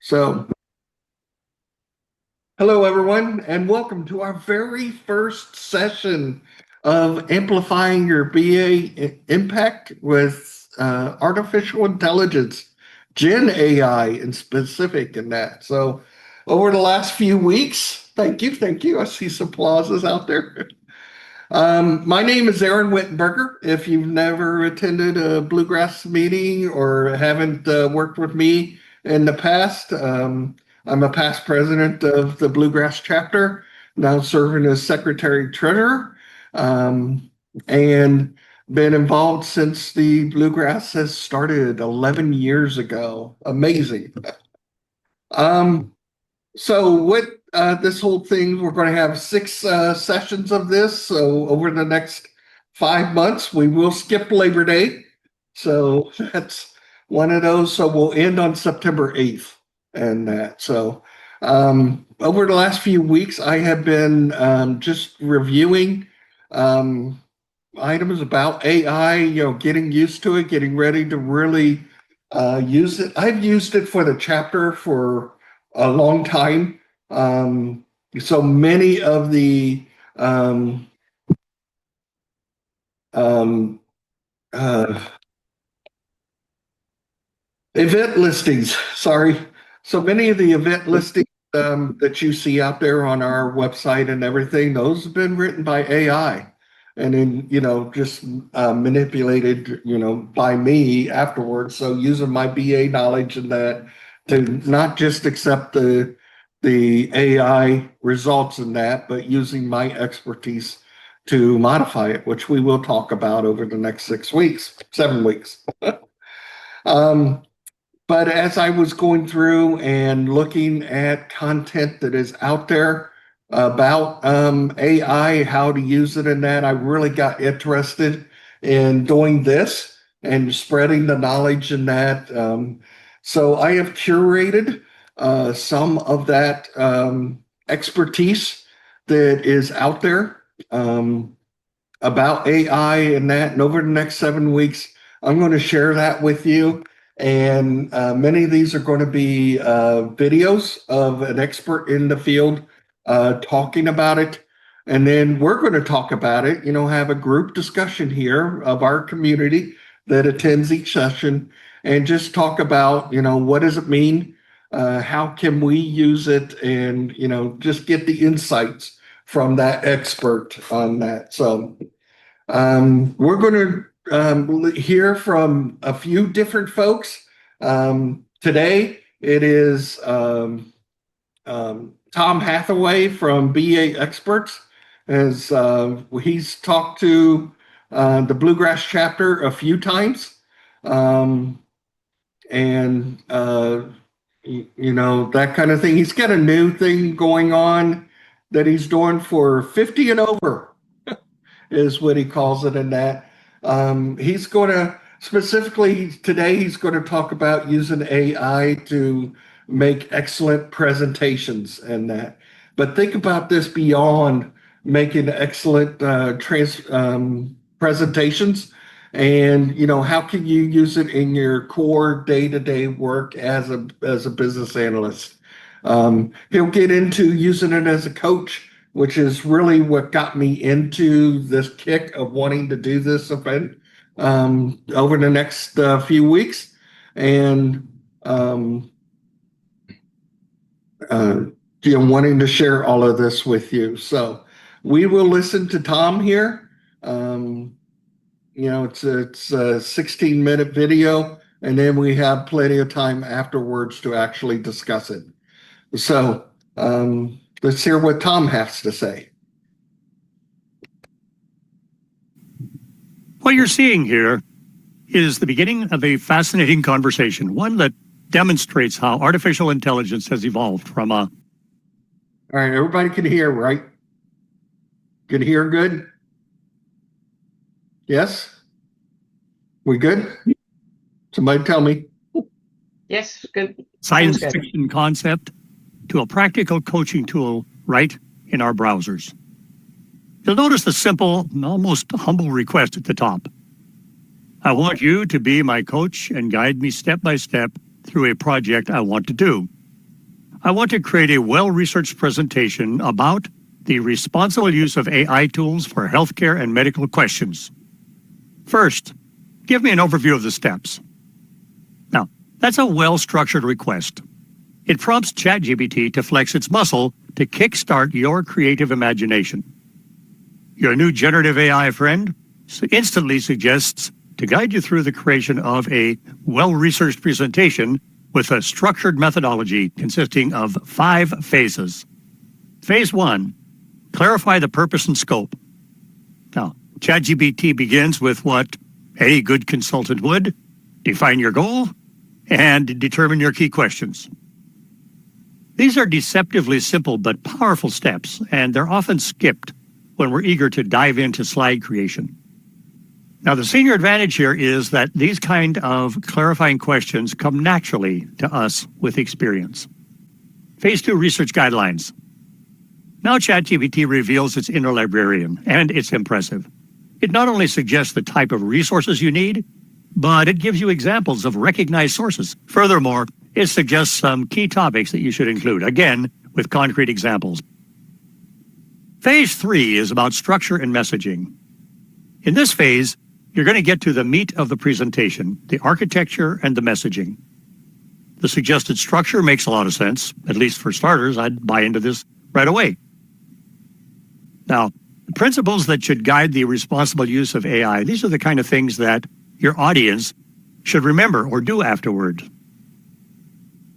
So, hello everyone, and welcome to our very first session of Amplifying Your BA Impact with Artificial Intelligence, GenAI in specific in that. So, over the last few weeks, thank you. I see some applauses out there. My name is Aaron Whittenberger. If you've never attended a Bluegrass meeting or haven't worked with me in the past, I'm a past president of the Bluegrass chapter, now serving as secretary treasurer, and been involved since the Bluegrass has started 11 years ago. Amazing. Um, so what this whole thing, we're going to have six sessions of this. So over the next 5 months, we will skip Labor Day. So that's one of those. So we'll end on September 8th and that. So over the last few weeks, I have been just reviewing items about AI, getting used to it, getting ready to really use it. I've used it for the chapter for a long time. So many of the um, uh, event listings, sorry. So many of the event listings that you see out there on our website and everything, those have been written by AI and then, just manipulated, by me afterwards. So using my BA knowledge and that to not just accept the AI results in that, but using my expertise to modify it, which we will talk about over the next 6 weeks, 7 weeks. um, but as I was going through and looking at content that is out there about AI, how to use it in that, I really got interested in doing this and spreading the knowledge in that. So I have curated some of that expertise that is out there about AI and that. And over the next 7 weeks, I'm going to share that with you. And many of these are going to be videos of an expert in the field talking about it. And then we're going to talk about it, have a group discussion here of our community that attends each session and just talk about, what does it mean? How can we use it? And, just get the insights from that expert on that. So we're going to hear from a few different folks. Today, it is Tom Hathaway from BA Experts, as he's talked to the Bluegrass chapter a few times. And, that kind of thing. He's got a new thing going on that he's doing for 50 and over is what he calls it in that. He's going to specifically today, he's going to talk about using AI to make excellent presentations and that. But think about this beyond making excellent presentations. And how can you use it in your core day-to-day work as a business analyst? He'll get into using it as a coach, which is really what got me into this kick of wanting to do this event over the next few weeks, and wanting to share all of this with you. So we will listen to Tom here. It's a 16-minute video, and then we have plenty of time afterwards to actually discuss it. So let's hear what Tom has to say. What you're seeing here is the beginning of a fascinating conversation, one that demonstrates how artificial intelligence has evolved from a... All right, everybody can hear, right? Can hear good? Yes? We good? Somebody tell me. Yes, good. Science fiction concept to a practical coaching tool right in our browsers. You'll notice the simple, almost humble request at the top. I want you to be my coach and guide me step by step through a project I want to do. I want to create a well-researched presentation about the responsible use of AI tools for healthcare and medical questions. First, give me an overview of the steps. Now, that's a well-structured request. It prompts ChatGPT to flex its muscle to kickstart your creative imagination. Your new generative AI friend instantly suggests to guide you through the creation of a well-researched presentation with a structured methodology consisting of 5 phases. Phase 1, clarify the purpose and scope. Now, ChatGPT begins with what any good consultant would: define your goal and determine your key questions. These are deceptively simple but powerful steps, and they're often skipped when we're eager to dive into slide creation. Now, the senior advantage here is that these kind of clarifying questions come naturally to us with experience. Phase 2, research guidelines. Now ChatGPT reveals its inner librarian, and it's impressive. It not only suggests the type of resources you need, but it gives you examples of recognized sources. Furthermore, it suggests some key topics that you should include, again, with concrete examples. Phase 3 is about structure and messaging. In this phase, you're going to get to the meat of the presentation, the architecture and the messaging. The suggested structure makes a lot of sense. At least for starters, I'd buy into this right away. Now, the principles that should guide the responsible use of AI, these are the kind of things that your audience should remember or do afterward.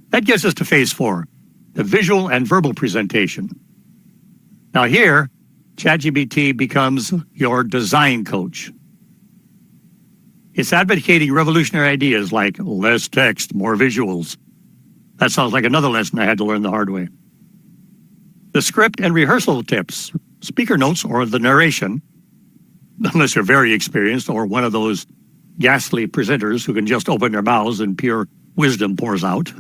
That gets us to phase 4, the visual and verbal presentation. Now here, ChatGPT becomes your design coach. It's advocating revolutionary ideas like less text, more visuals. That sounds like another lesson I had to learn the hard way. The script and rehearsal tips, speaker notes or the narration, unless you're very experienced or one of those ghastly presenters who can just open their mouths and pure wisdom pours out.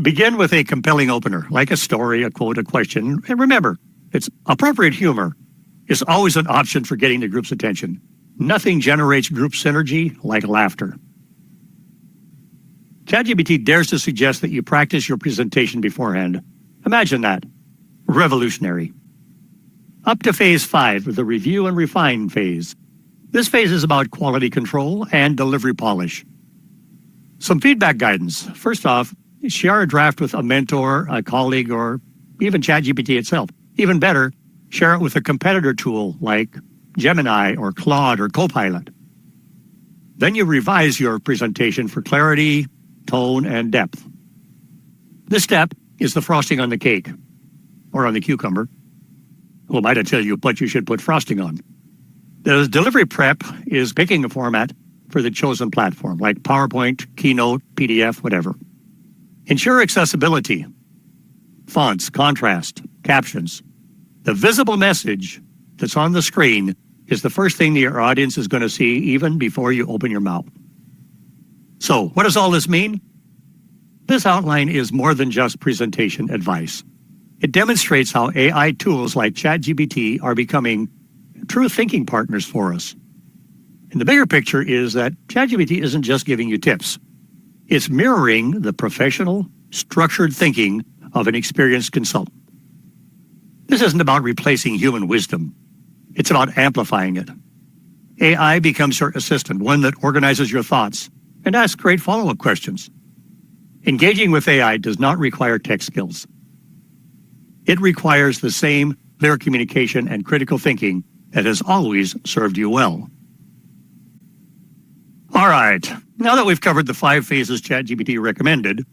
Begin with a compelling opener, like a story, a quote, a question. And remember, it's appropriate humor is always an option for getting the group's attention. Nothing generates group synergy like laughter. ChatGPT dares to suggest that you practice your presentation beforehand. Imagine that. Revolutionary. Up to phase 5, the review and refine phase. This phase is about quality control and delivery polish. Some feedback guidance. First off, share a draft with a mentor, a colleague, or even ChatGPT itself. Even better, share it with a competitor tool like Gemini or Claude or Copilot. Then you revise your presentation for clarity, tone, and depth. This step is the frosting on the cake, or on the cucumber. Who am I to tell you what you should put frosting on? The delivery prep is picking a format for the chosen platform, like PowerPoint, Keynote, PDF, whatever. Ensure accessibility, fonts, contrast, captions. The visible message that's on the screen is the first thing that your audience is going to see even before you open your mouth. So, what does all this mean? This outline is more than just presentation advice. It demonstrates how AI tools like ChatGPT are becoming true thinking partners for us. And the bigger picture is that ChatGPT isn't just giving you tips. It's mirroring the professional, structured thinking of an experienced consultant. This isn't about replacing human wisdom. It's about amplifying it. AI becomes your assistant, one that organizes your thoughts and asks great follow-up questions. Engaging with AI does not require tech skills. It requires the same clear communication and critical thinking that has always served you well. All right, now that we've covered the 5 phases ChatGPT recommended,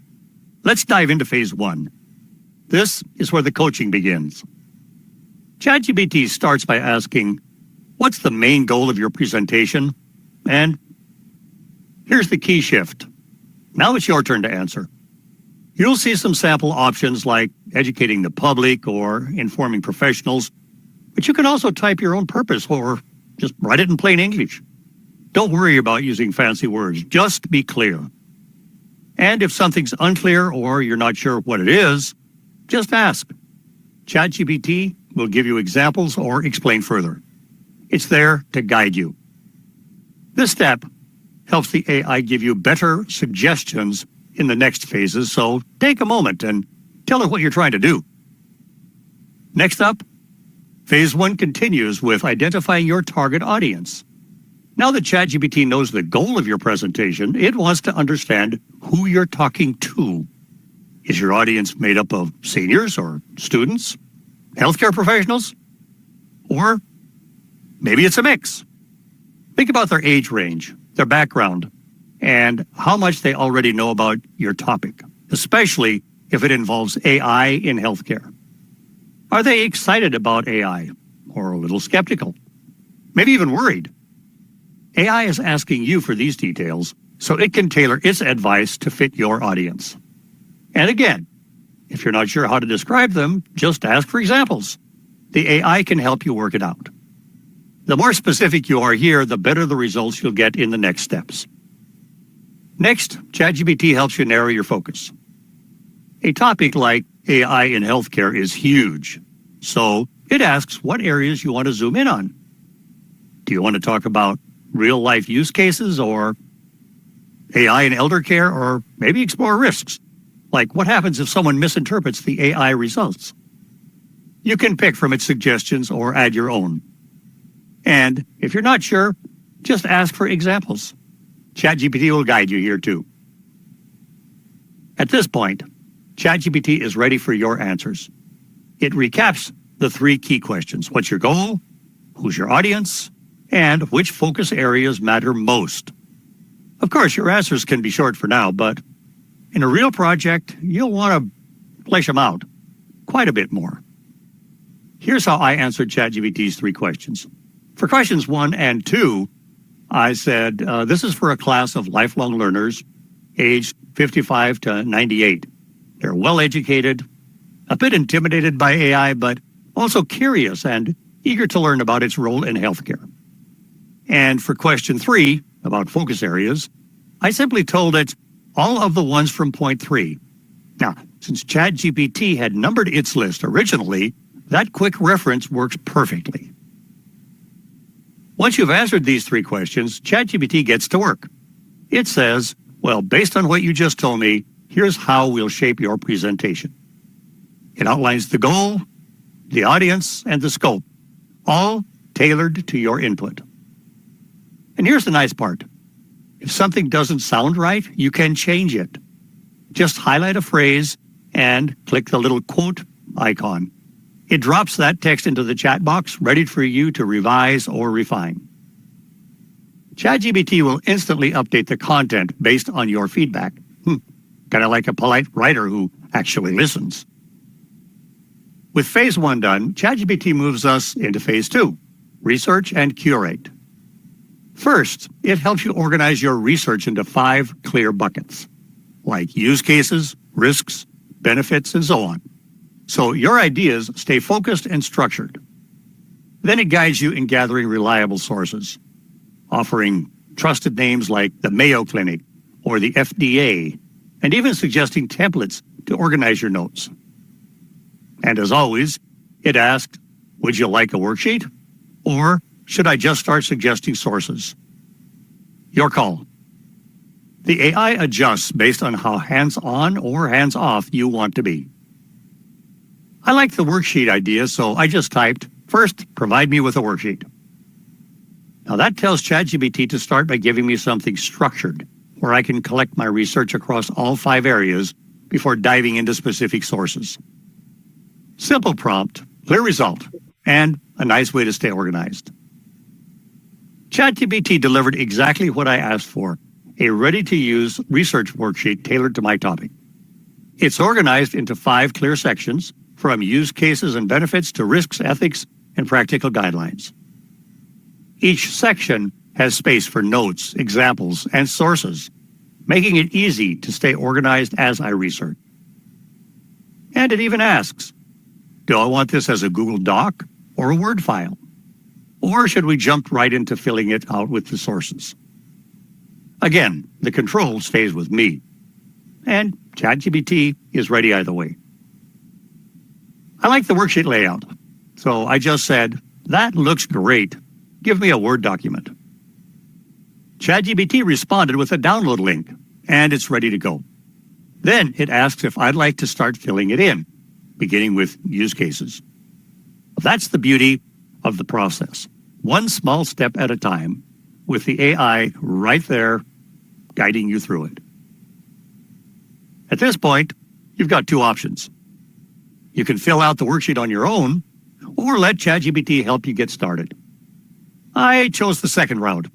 let's dive into phase 1. This is where the coaching begins. ChatGPT starts by asking, what's the main goal of your presentation? And here's the key shift. Now it's your turn to answer. You'll see some sample options like educating the public or informing professionals, but you can also type your own purpose or just write it in plain English. Don't worry about using fancy words, just be clear. And if something's unclear or you're not sure what it is, just ask. ChatGPT will give you examples or explain further. It's there to guide you. This step helps the AI give you better suggestions in the next phases, so take a moment and tell it what you're trying to do. Next up, phase 1 continues with identifying your target audience. Now that ChatGPT knows the goal of your presentation, it wants to understand who you're talking to. Is your audience made up of seniors or students, healthcare professionals? Or maybe it's a mix. Think about their age range, their background, and how much they already know about your topic, especially if it involves AI in healthcare. Are they excited about AI or a little skeptical? Maybe even worried? AI is asking you for these details so it can tailor its advice to fit your audience. And again, if you're not sure how to describe them, just ask for examples. The AI can help you work it out. The more specific you are here, the better the results you'll get in the next steps. Next, ChatGPT helps you narrow your focus. A topic like AI in healthcare is huge, so it asks what areas you want to zoom in on. Do you want to talk about real-life use cases or AI in elder care, or maybe explore risks, like what happens if someone misinterprets the AI results? You can pick from its suggestions or add your own. And if you're not sure, just ask for examples. ChatGPT will guide you here too. At this point, ChatGPT is ready for your answers. It recaps the 3 key questions. What's your goal? Who's your audience? And which focus areas matter most? Of course, your answers can be short for now, but in a real project, you'll want to flesh them out quite a bit more. Here's how I answered ChatGPT's 3 questions. For questions 1 and 2, I said, this is for a class of lifelong learners aged 55 to 98. They're well-educated, a bit intimidated by AI, but also curious and eager to learn about its role in healthcare. And for question 3, about focus areas, I simply told it all of the ones from point 3. Now, since ChatGPT had numbered its list originally, that quick reference works perfectly. Once you've answered these 3 questions, ChatGPT gets to work. It says, well, based on what you just told me, here's how we'll shape your presentation. It outlines the goal, the audience, and the scope, all tailored to your input. And here's the nice part. If something doesn't sound right, you can change it. Just highlight a phrase and click the little quote icon. It drops that text into the chat box, ready for you to revise or refine. ChatGPT will instantly update the content based on your feedback. Kind of like a polite writer who actually listens. With phase 1 done, ChatGPT moves us into phase 2, research and curate. First, it helps you organize your research into 5 clear buckets, like use cases, risks, benefits, and so on. So your ideas stay focused and structured. Then it guides you in gathering reliable sources, offering trusted names like the Mayo Clinic or the FDA, and even suggesting templates to organize your notes. And as always, it asks, would you like a worksheet? Or should I just start suggesting sources? Your call. The AI adjusts based on how hands-on or hands-off you want to be. I like the worksheet idea, so I just typed, first, provide me with a worksheet. Now that tells ChatGPT to start by giving me something structured, where I can collect my research across all 5 areas before diving into specific sources. Simple prompt, clear result, and a nice way to stay organized. ChatGPT delivered exactly what I asked for, a ready-to-use research worksheet tailored to my topic. It's organized into 5 clear sections, from use cases and benefits to risks, ethics, and practical guidelines. Each section has space for notes, examples, and sources, making it easy to stay organized as I research. And it even asks, do I want this as a Google Doc or a Word file? Or should we jump right into filling it out with the sources? Again, the control stays with me. And ChatGPT is ready either way. I like the worksheet layout, so I just said, that looks great. Give me a Word document. ChatGPT responded with a download link, and it's ready to go. Then it asks if I'd like to start filling it in, beginning with use cases. That's the beauty of the process. One small step at a time, with the AI right there guiding you through it. At this point, you've got two options. You can fill out the worksheet on your own, or let ChatGPT help you get started. I chose the second route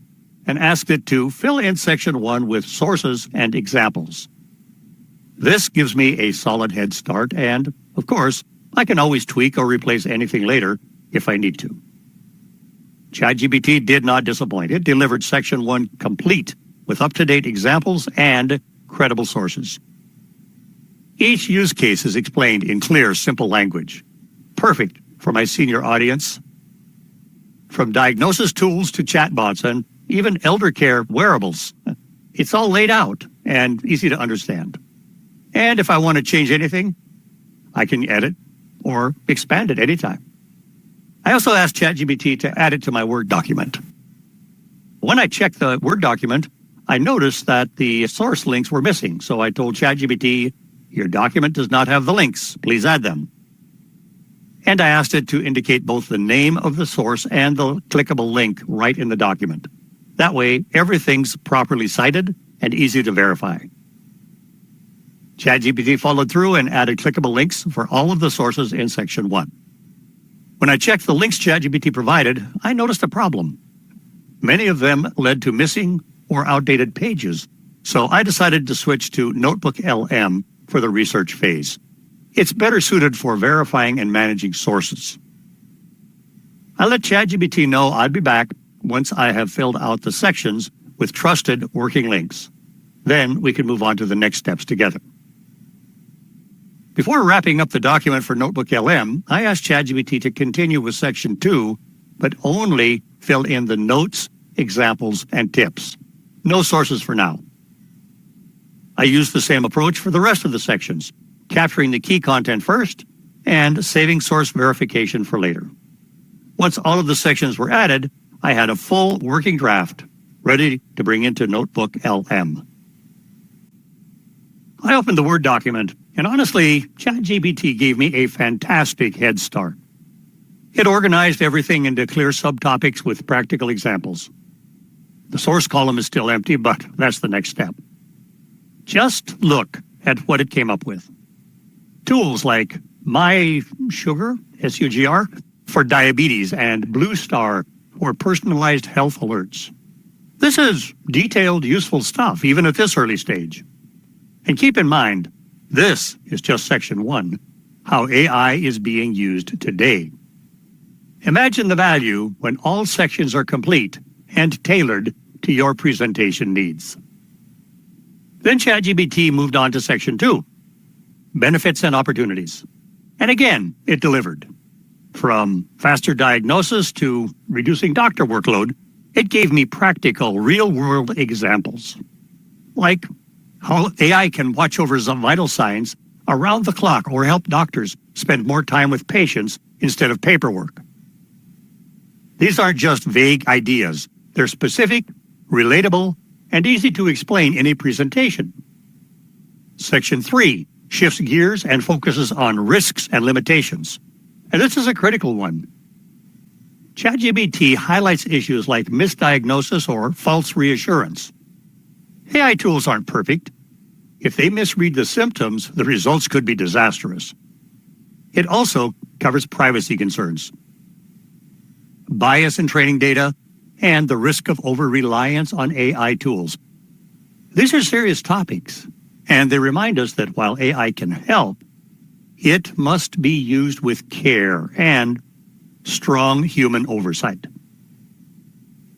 and asked it to fill in section 1 with sources and examples. This gives me a solid head start, and, of course, I can always tweak or replace anything later if I need to. ChatGPT did not disappoint. It delivered section 1 complete with up-to-date examples and credible sources. Each use case is explained in clear, simple language. Perfect for my senior audience. From diagnosis tools to chatbots and even elder care wearables, it's all laid out and easy to understand. And if I want to change anything, I can edit or expand it anytime. I also asked ChatGPT to add it to my Word document. When I checked the Word document, I noticed that the source links were missing, so I told ChatGPT, "Your document does not have the links. Please add them." And I asked it to indicate both the name of the source and the clickable link right in the document. That way, everything's properly cited and easy to verify. ChatGPT followed through and added clickable links for all of the sources in section 1. When I checked the links ChatGPT provided, I noticed a problem. Many of them led to missing or outdated pages, so I decided to switch to Notebook LM for the research phase. It's better suited for verifying and managing sources. I let ChatGPT know I'd be back once I have filled out the sections with trusted working links. Then we can move on to the next steps together. Before wrapping up the document for Notebook LM, I asked ChatGPT to continue with section 2, but only fill in the notes, examples, and tips. No sources for now. I used the same approach for the rest of the sections, capturing the key content first and saving source verification for later. Once all of the sections were added, I had a full working draft ready to bring into Notebook LM. I opened the Word document, and honestly, ChatGPT gave me a fantastic head start. It organized everything into clear subtopics with practical examples. The source column is still empty, but that's the next step. Just look at what it came up with. Tools like My Sugar, SUGR, for diabetes, and Blue Star for personalized health alerts. This is detailed, useful stuff, even at this early stage. And keep in mind, this is just section 1, how AI is being used today. Imagine the value when all sections are complete and tailored to your presentation needs. Then ChatGPT moved on to section 2, benefits and opportunities. And again, it delivered. From faster diagnosis to reducing doctor workload, it gave me practical, real-world examples. Like how AI can watch over some vital signs around the clock or help doctors spend more time with patients instead of paperwork. These aren't just vague ideas. They're specific, relatable, and easy to explain in a presentation. Section 3 shifts gears and focuses on risks and limitations. And this is a critical one. ChatGPT highlights issues like misdiagnosis or false reassurance. AI tools aren't perfect. If they misread the symptoms, the results could be disastrous. It also covers privacy concerns, bias in training data, and the risk of over-reliance on AI tools. These are serious topics, and they remind us that while AI can help, it must be used with care and strong human oversight.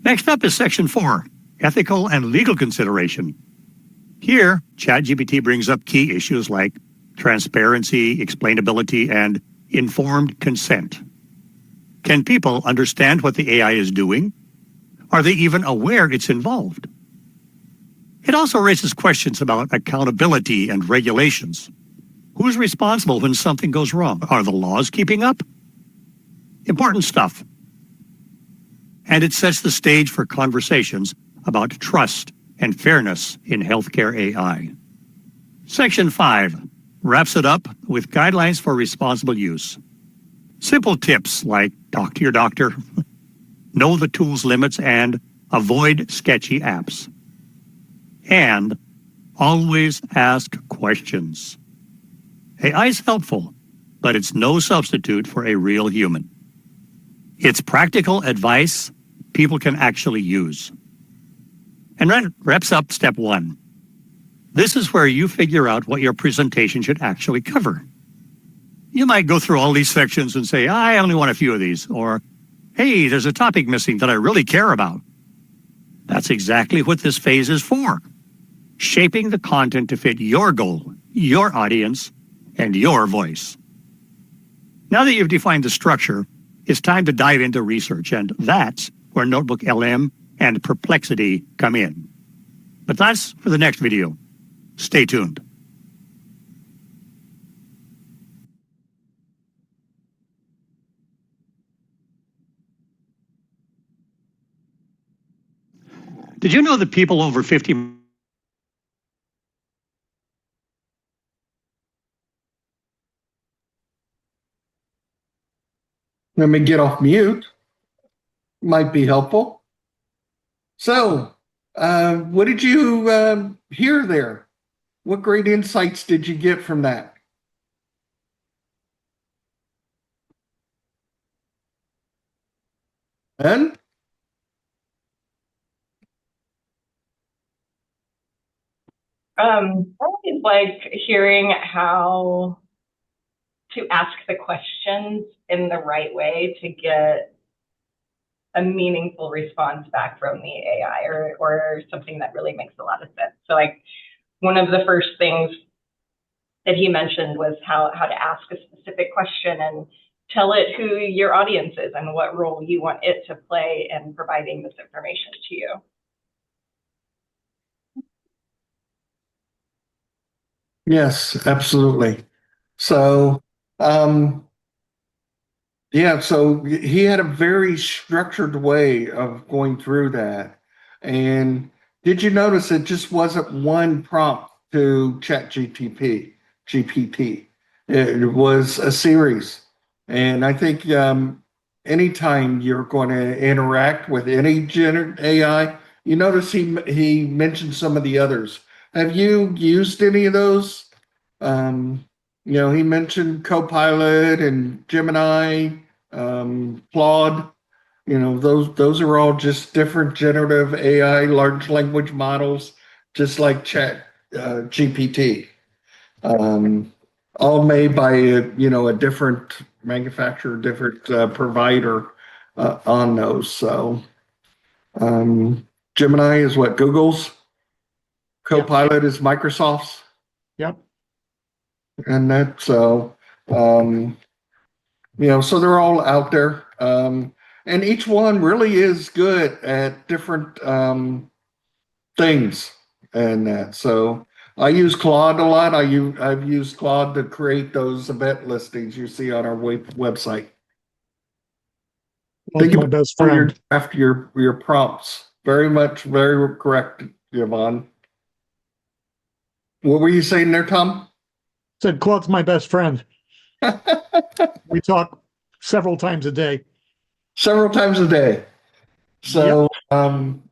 Next up is section 4, ethical and legal consideration. Here, ChatGPT brings up key issues like transparency, explainability, and informed consent. Can people understand what the AI is doing? Are they even aware it's involved? It also raises questions about accountability and regulations. Who's responsible when something goes wrong? Are the laws keeping up? Important stuff. And it sets the stage for conversations about trust and fairness in healthcare AI. Section 5 wraps it up with guidelines for responsible use. Simple tips like talk to your doctor, know the tool's limits, and avoid sketchy apps. And always ask questions. AI is helpful, but it's no substitute for a real human. It's practical advice people can actually use. And that wraps up step 1. This is where you figure out what your presentation should actually cover. You might go through all these sections and say, I only want a few of these, or, hey, there's a topic missing that I really care about. That's exactly what this phase is for. Shaping the content to fit your goal, your audience, and your voice. Now that you've defined the structure, it's time to dive into research, and that's where Notebook LM and Perplexity come in. But that's for the next video. Stay tuned. Did you know that people over 50 Let me get off mute. Might be helpful. So, what did you hear there? What great insights did you get from that? And I always like hearing how to ask the questions in the right way to get a meaningful response back from the AI or something that really makes a lot of sense. So like one of the first things that he mentioned was how to ask a specific question and tell it who your audience is and what role you want it to play in providing this information to you. yes, absolutely. So, yeah, so he had a very structured way of going through that. And did you notice it just wasn't one prompt to GPT? It was a series. And I think anytime you're going to interact with any AI, you notice he mentioned some of the others. Have you used any of those? He mentioned Copilot and Gemini, Claude. Those are all just different generative AI large language models, just like Chat GPT. All made by a different manufacturer, different provider on those. So Gemini is what Google's. Copilot is Microsoft's. Yep. And that's so so they're all out there. And each one really is good at different things and that. So I use Claude a lot. I've used Claude to create those event listings you see on our website. Well, my best friend. After your prompts. Very correct, Yvonne. What were you saying there, Tom? Said Claude's my best friend. We talk several times a day. Several times a day. So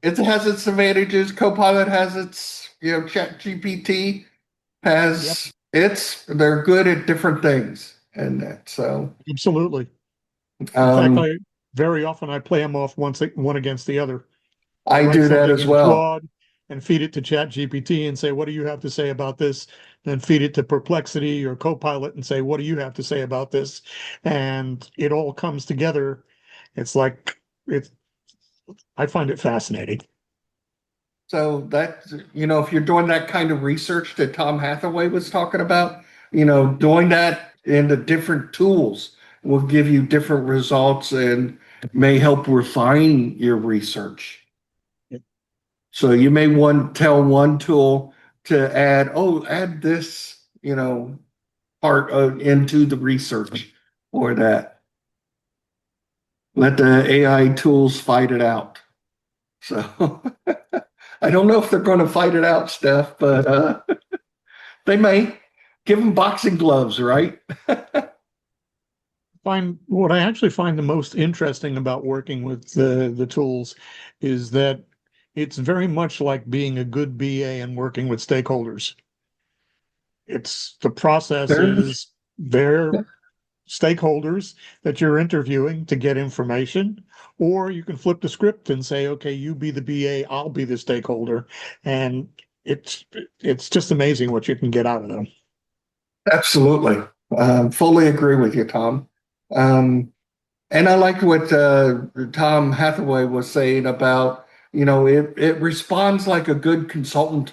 it has its advantages. Copilot has its, Chat GPT has they're good at different things and that. So absolutely. In fact, very often I play them off one against the other. I do that as well. Claude and feed it to Chat GPT and say, what do you have to say about this? Then feed it to Perplexity or Copilot and say, what do you have to say about this? And it all comes together. It's like I find it fascinating. So that, if you're doing that kind of research that Tom Hathaway was talking about, doing that in the different tools will give you different results and may help refine your research. So you may tell one tool to add this, part into the research or that. Let the AI tools fight it out. So I don't know if they're going to fight it out, Steph, but They may give them boxing gloves, right? What I actually find the most interesting about working with the tools is that it's very much like being a good BA and working with stakeholders. It's the processes, their stakeholders that you're interviewing to get information, or you can flip the script and say, okay, you be the BA, I'll be the stakeholder. And it's just amazing what you can get out of them. Absolutely. Fully agree with you, Tom. And I liked what Tom Hathaway was saying about, it responds like a good consultant.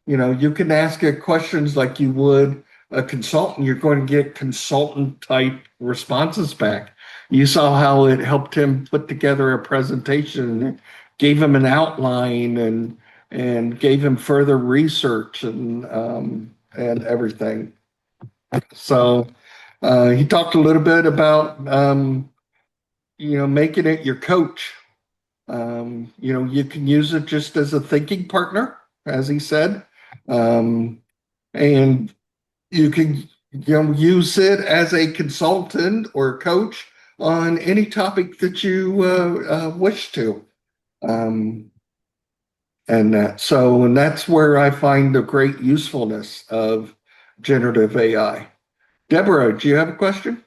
You can ask it questions like you would a consultant. You're going to get consultant type responses back. You saw how it helped him put together a presentation, gave him an outline, and gave him further research and everything. So he talked a little bit about making it your coach. You can use it just as a thinking partner, as he said. And you can use it as a consultant or coach on any topic that you wish to. And that's where I find the great usefulness of generative AI. Deborah, do you have a question?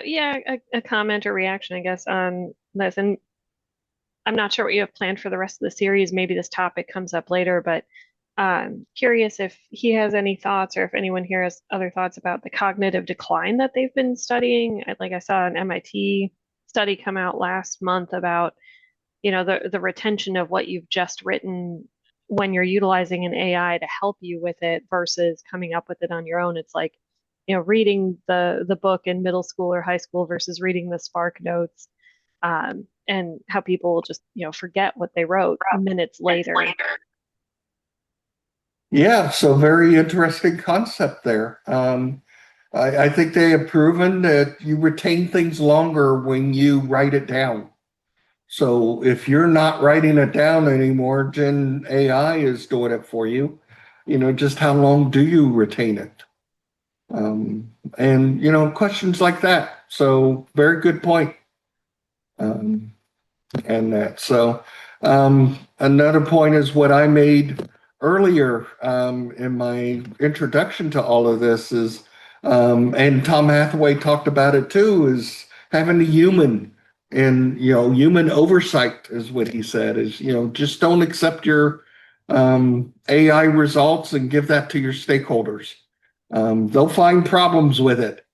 Yeah, a comment or reaction, I guess, on this. And I'm not sure what you have planned for the rest of the series. Maybe this topic comes up later, but curious if he has any thoughts or if anyone here has other thoughts about the cognitive decline that they've been studying. Like I saw an MIT study come out last month about, the retention of what you've just written when you're utilizing an AI to help you with it versus coming up with it on your own. It's like, reading the book in middle school or high school versus reading the Spark notes, and how people will just, forget what they wrote minutes later. Yeah, so very interesting concept there. I think they have proven that you retain things longer when you write it down. So if you're not writing it down anymore, Gen AI is doing it for you. Just how long do you retain it? And questions like that. So very good point. And that. So another point is what I made earlier in my introduction to all of this is, and Tom Hathaway talked about it too, is having a human and human oversight is what he said is just don't accept your AI results and give that to your stakeholders. They'll find problems with it.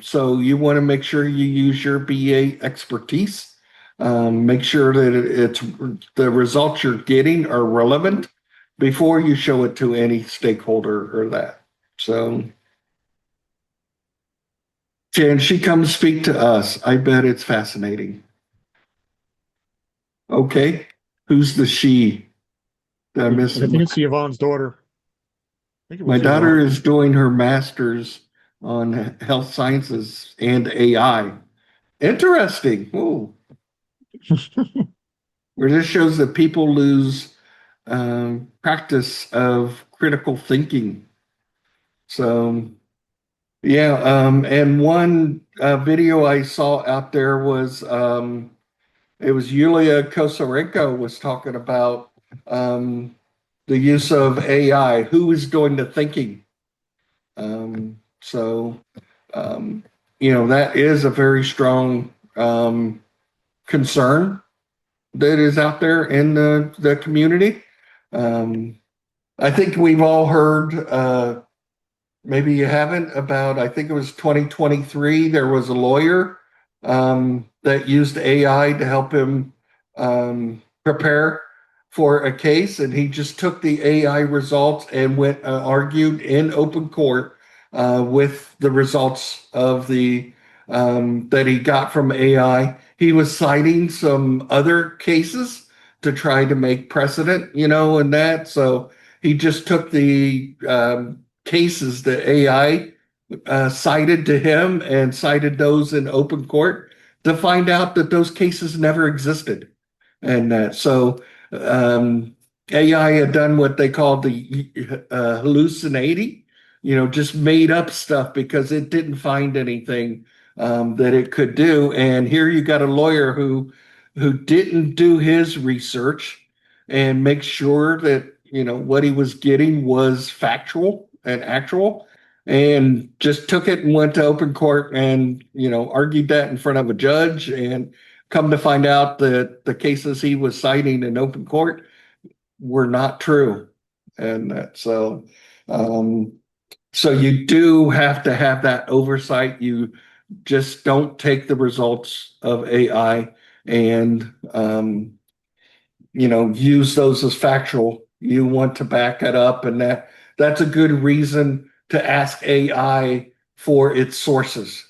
So you want to make sure you use your BA expertise. Make sure that the results you're getting are relevant before you show it to any stakeholder or that. So can she come speak to us? I bet it's fascinating. Okay, who's the she? Did I miss I think it's Yvonne's daughter. My daughter is doing her master's on health sciences and AI. Interesting. Ooh. Where this shows that people lose practice of critical thinking. So, yeah. And one video I saw out there was it was Yulia Kosarenko was talking about the use of AI. Who is doing the thinking? That is a very strong concern that is out there in the community. I think we've all heard, maybe you haven't, about, I think it was 2023, there was a lawyer that used AI to help him prepare for a case, and he just took the AI results and went argued in open court with the results of the that he got from AI. He was citing some other cases to try to make precedent, and that. So he just took the cases that AI cited to him and cited those in open court to find out that those cases never existed. And so AI had done what they called the hallucinating, just made up stuff because it didn't find anything that it could do. And here you got a lawyer who didn't do his research and make sure that what he was getting was factual and actual, and just took it and went to open court and argued that in front of a judge, and come to find out that the cases he was citing in open court were not true. And um, so you do have to have that oversight. You just don't take the results of AI and use those as factual. You want to back it up, and that's a good reason to ask AI for its sources.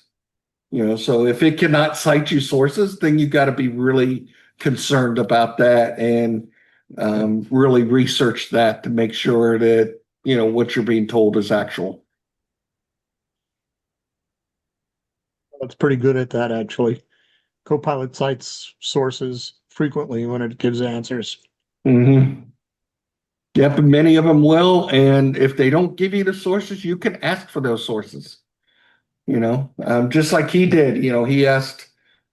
So if it cannot cite you sources, then you got to be really concerned about that, and really research that to make sure that what you're being told is actual. It's pretty good at that, actually. Copilot cites sources frequently when it gives answers. Mm-hmm. Yep, and many of them will. And if they don't give you the sources, you can ask for those sources. Just like he did. He asked,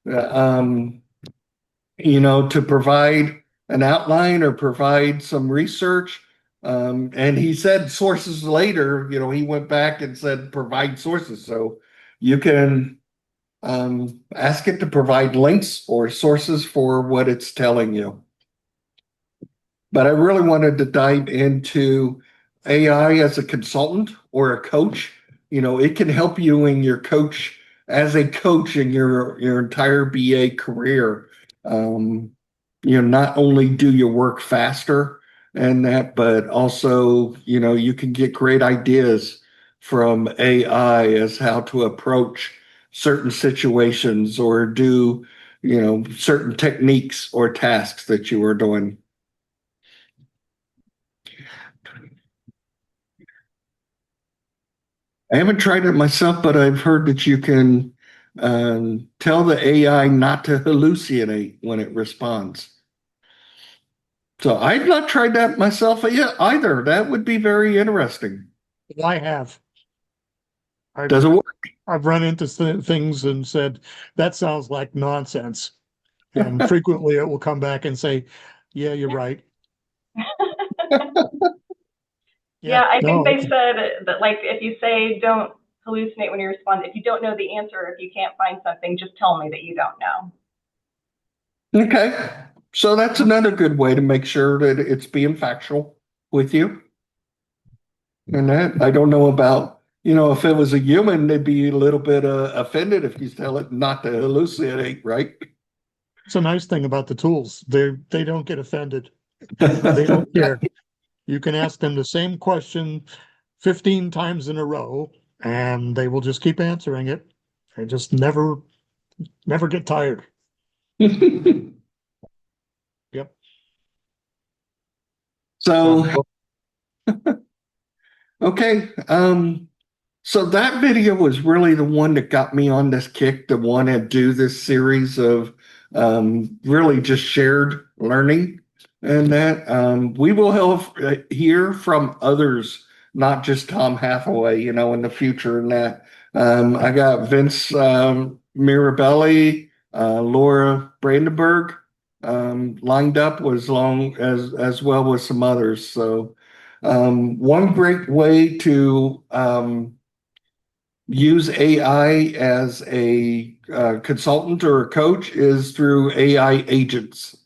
to provide an outline or provide some research. And he said sources later. He went back and said provide sources. So you can ask it to provide links or sources for what it's telling you. But I really wanted to dive into AI as a consultant or a coach. It can help you in your coach as a coach in your entire BA career. Not only do your work faster and that, but also, you can get great ideas from AI as how to approach certain situations or do, certain techniques or tasks that you are doing. I haven't tried it myself, but I've heard that you can tell the AI not to hallucinate when it responds. So I've not tried that myself yet either. That would be very interesting. I have. Does it work? I've run into things and said, that sounds like nonsense. And frequently it will come back and say, yeah, you're right. Yeah, I think no, they said that, like, if you say don't hallucinate when you respond, if you don't know the answer, if you can't find something, just tell me that you don't know. Okay. So that's another good way to make sure that it's being factual with you. And that I don't know about, if it was a human, they'd be a little bit offended if you tell it not to hallucinate, right? it's a nice thing about the tools. They don't get offended. They don't care. You can ask them the same question 15 times in a row, and they will just keep answering it. They just never get tired. Yep. So, okay. So that video was really the one that got me on this kick to want to do this series of really just shared learning, and that we will hear from others, not just Tom Hathaway, in the future. And that I got Vince Mirabelli, Laura Brandenburg lined up as long as well as some others. So one great way to use AI as a consultant or a coach is through AI agents.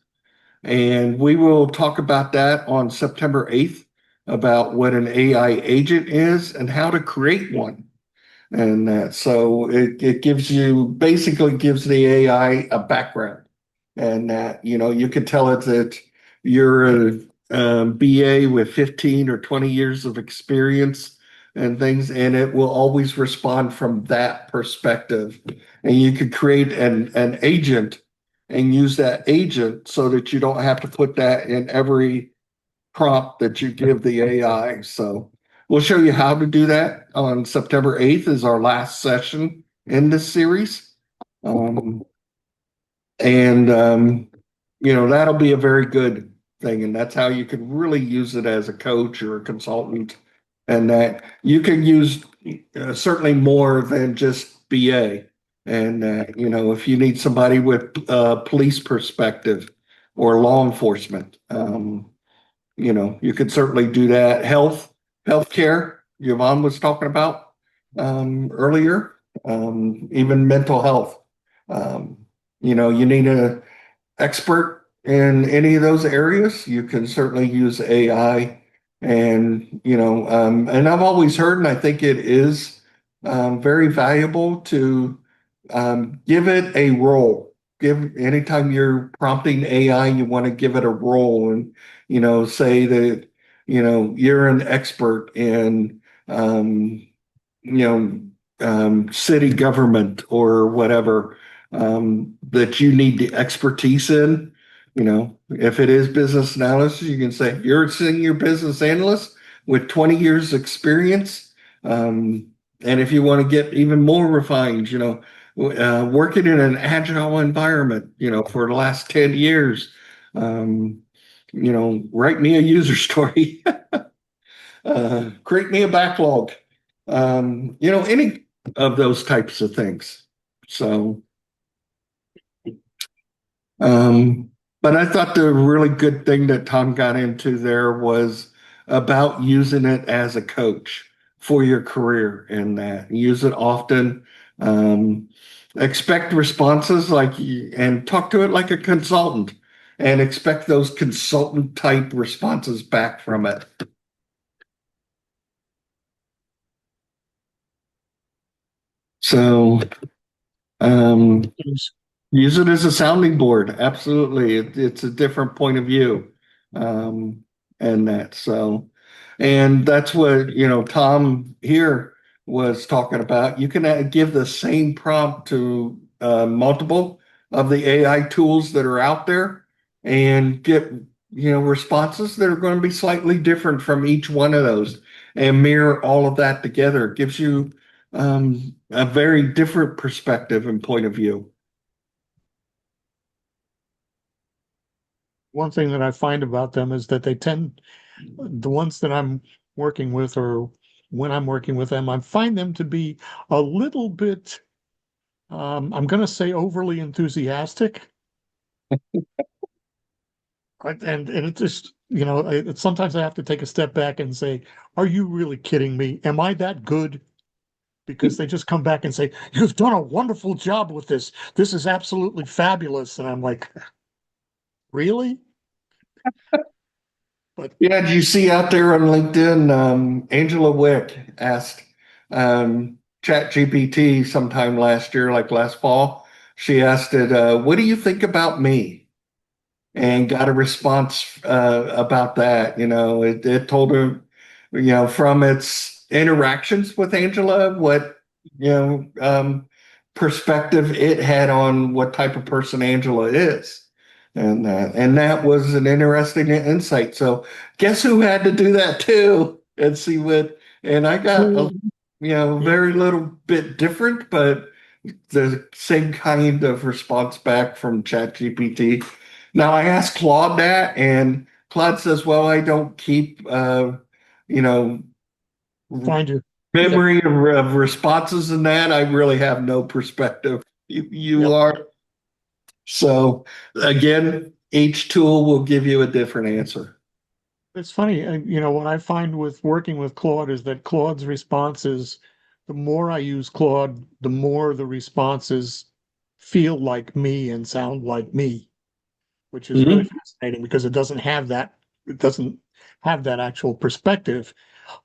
And we will talk about that on September 8th, about what an AI agent is and how to create one. And so it basically gives the AI a background. And that, you can tell it that you're a BA with 15 or 20 years of experience and things, and it will always respond from that perspective. And you could create an agent and use that agent so that you don't have to put that in every prompt that you give the AI. So we'll show you how to do that on September 8th is our last session in this series. And that'll be a very good thing, and that's how you could really use it as a coach or a consultant, and that you can use certainly more than just BA. And if you need somebody with police perspective or law enforcement, you could certainly do that. Healthcare, Yvonne was talking about earlier, even mental health. You need a expert in any of those areas. You can certainly use AI, and I've always heard, and I think it is very valuable to give it a role. Anytime you're prompting AI, you want to give it a role, and say that you're an expert in city government or whatever, that you need the expertise in. If it is business analysis, you can say you're a senior business analyst with 20 years experience. And if you want to get even more refined, working in an agile environment, for the last 10 years, write me a user story, create me a backlog, any of those types of things. So, but I thought the really good thing that Tom got into there was about using it as a coach for your career, and that use it often. Expect responses and talk to it like a consultant, and expect those consultant type responses back from it. So, use it as a sounding board. Absolutely. It's a different point of view. And that's what, Tom here was talking about. You can give the same prompt to multiple of the AI tools that are out there and get, responses that are going to be slightly different from each one of those, and mirror all of that together. It gives you a very different perspective and point of view. One thing that I find about them is that the ones that I'm working with, or when I'm working with them, I find them to be a little bit, I'm going to say, overly enthusiastic. And it just, sometimes I have to take a step back and say, are you really kidding me? Am I that good? Because they just come back and say, you've done a wonderful job with this. This is absolutely fabulous. And I'm like, really? But Yeah, did you see out there on LinkedIn, Angela Wick asked ChatGPT sometime last year, like last fall, she asked it, what do you think about me? And got a response about that. It told her, from its interactions with Angela, what, perspective it had on what type of person Angela is. And that was an interesting insight. So guess who had to do that too? And see and I got, very little bit different, but the same kind of response back from ChatGPT. Now I asked Claude that, and Claude says, well, I don't keep, find you. memory of responses and that. I really have no perspective. You Yep. are. So again, each tool will give you a different answer. It's funny, what I find with working with Claude is that Claude's responses, the more I use Claude, the more the responses feel like me and sound like me, which is really fascinating because it doesn't have that actual perspective.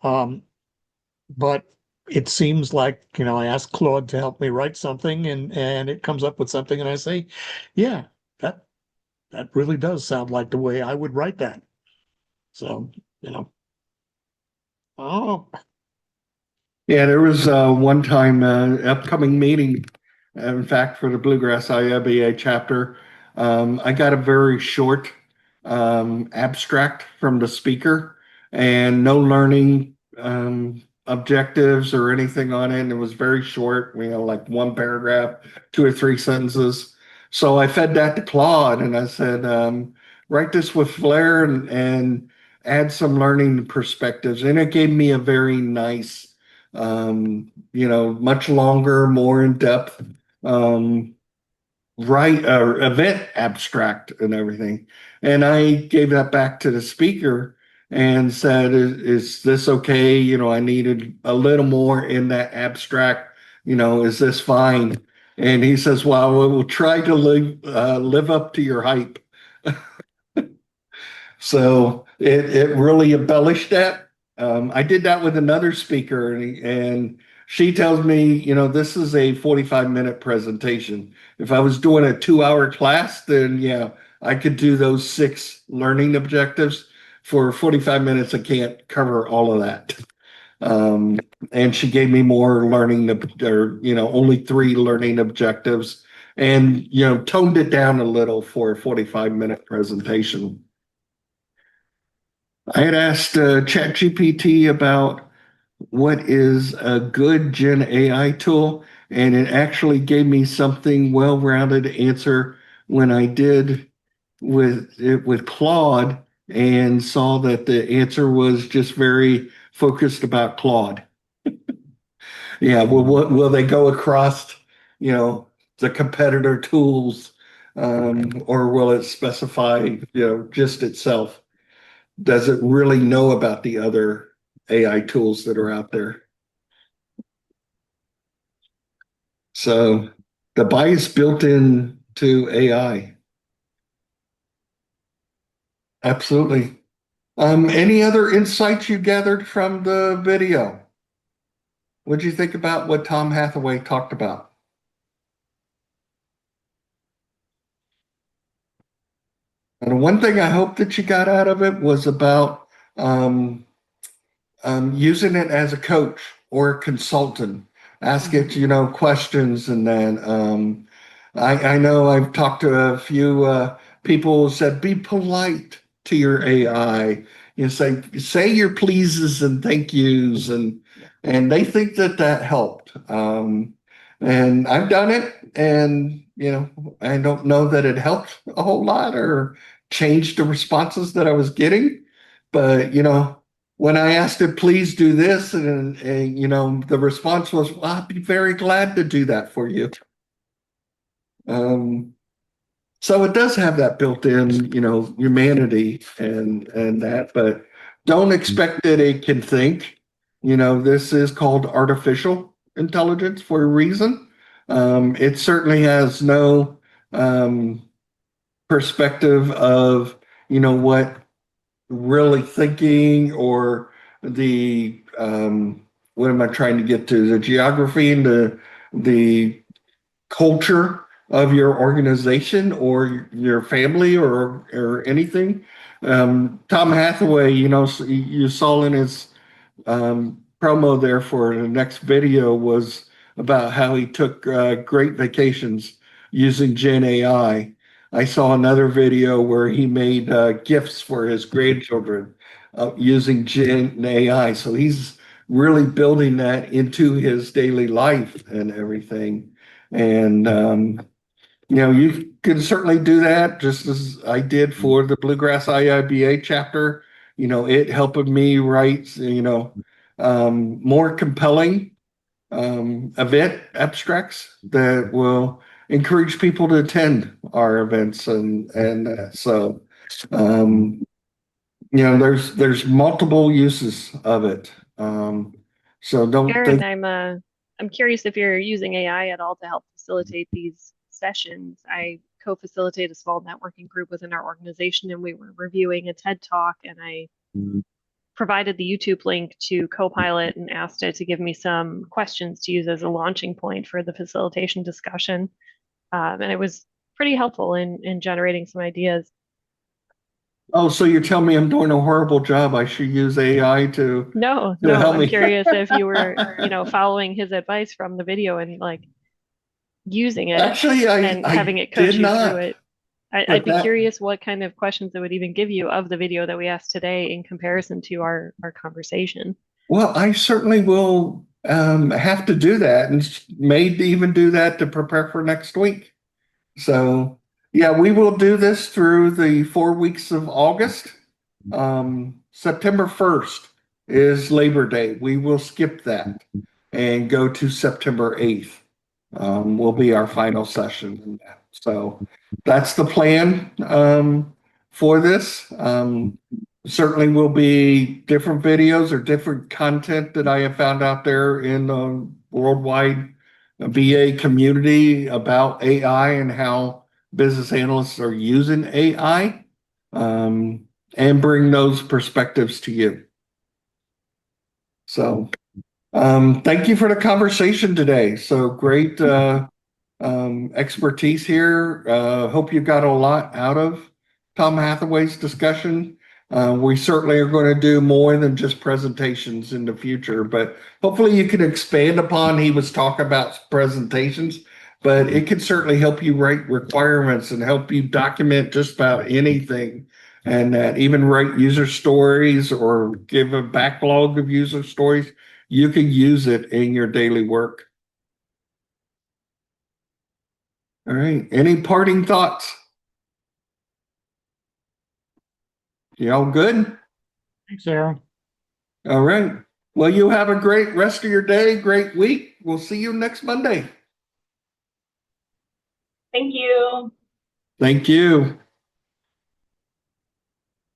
But it seems like, I ask Claude to help me write something, and it comes up with something, and I say, yeah, that really does sound like the way I would write that. So, oh, Yeah, there was one time upcoming meeting, in fact, for the Bluegrass IIBA chapter. I got a very short abstract from the speaker, and no learning objectives or anything on it. And it was very short, like one paragraph, 2 or 3 sentences. So I fed that to Claude, and I said, write this with flair and add some learning perspectives. And it gave me a very nice, much longer, more in-depth event abstract and everything. And I gave that back to the speaker and said, is this okay? I needed a little more in that abstract. Is this fine? And he says, well, we'll try to live up to your hype. So it really embellished that. I did that with another speaker, and she tells me, this is a 45-minute presentation. If I was doing a 2-hour class, then yeah, I could do those 6 learning objectives. For 45 minutes, I can't cover all of that. And she gave me more learning, or only 3 learning objectives, and toned it down a little for a 45-minute presentation. I had asked ChatGPT about what is a good Gen AI tool, and it actually gave me something well-rounded to answer when I did with Claude, and saw that the answer was just very focused about Claude. Yeah, well, will they go across, the competitor tools, or will it specify, just itself? Does it really know about the other AI tools that are out there? So the bias built into AI. Absolutely. Any other insights you gathered from the video? What did you think about what Tom Hathaway talked about? And one thing I hope that you got out of it was about using it as a coach or a consultant. Ask it, questions, and then I know I've talked to a few people who said be polite to your AI. Say your pleases and thank yous, and they think that helped. And I've done it, and I don't know that it helped a whole lot or changed the responses that I was getting, but when I asked it, please do this, and the response was, well, I'd be very glad to do that for you. So it does have that built-in, humanity and that, but don't expect that it can think. This is called artificial intelligence for a reason. It certainly has no perspective of, what really thinking, or the what am I trying to get to? The geography and the culture of your organization or your family, or anything. Tom Hathaway, you saw in his promo there for the next video, was about how he took great vacations using Gen AI. I saw another video where he made gifts for his grandchildren using Gen AI. So he's really building that into his daily life and everything. And you can certainly do that, just as I did for the Bluegrass IIBA chapter. It helped me write, more compelling event abstracts that will encourage people to attend our events, and so there's multiple uses of it. So don't Aaron, think. I'm curious if you're using AI at all to help facilitate these sessions. I co-facilitate a small networking group within our organization, and we were reviewing a TED Talk, and I provided the YouTube link to Copilot and asked it to give me some questions to use as a launching point for the facilitation discussion. And it was pretty helpful in generating some ideas. Oh, so you're telling me I'm doing a horrible job? I should use AI to No, help I'm me. curious if you were, following his advice from the video and using it Actually, and having it coach did you through not. it. I'd But be curious what kind of questions it would even give you of the video that we asked today in comparison to our conversation. Well, I certainly will have to do that, and may even do that to prepare for next week. So, Yeah, we will do this through the 4 weeks of August. September 1st is Labor Day. We will skip that and go to September 8th. Will be our final session. So that's the plan for this. Certainly will be different videos or different content that I have found out there in the worldwide BA community about AI and how business analysts are using AI, and bring those perspectives to you. So thank you for the conversation today. So great expertise here. Hope you got a lot out of Tom Hathaway's discussion. We certainly are going to do more than just presentations in the future, but hopefully you can expand upon. He was talking about presentations, but it can certainly help you write requirements and help you document just about anything, and that even write user stories or give a backlog of user stories. You can use it in your daily work. All right. Any parting thoughts? Y'all good? Thanks, Aaron. All right. Well, you have a great rest of your day, great week. We'll see you next Monday. Thank you. Thank you.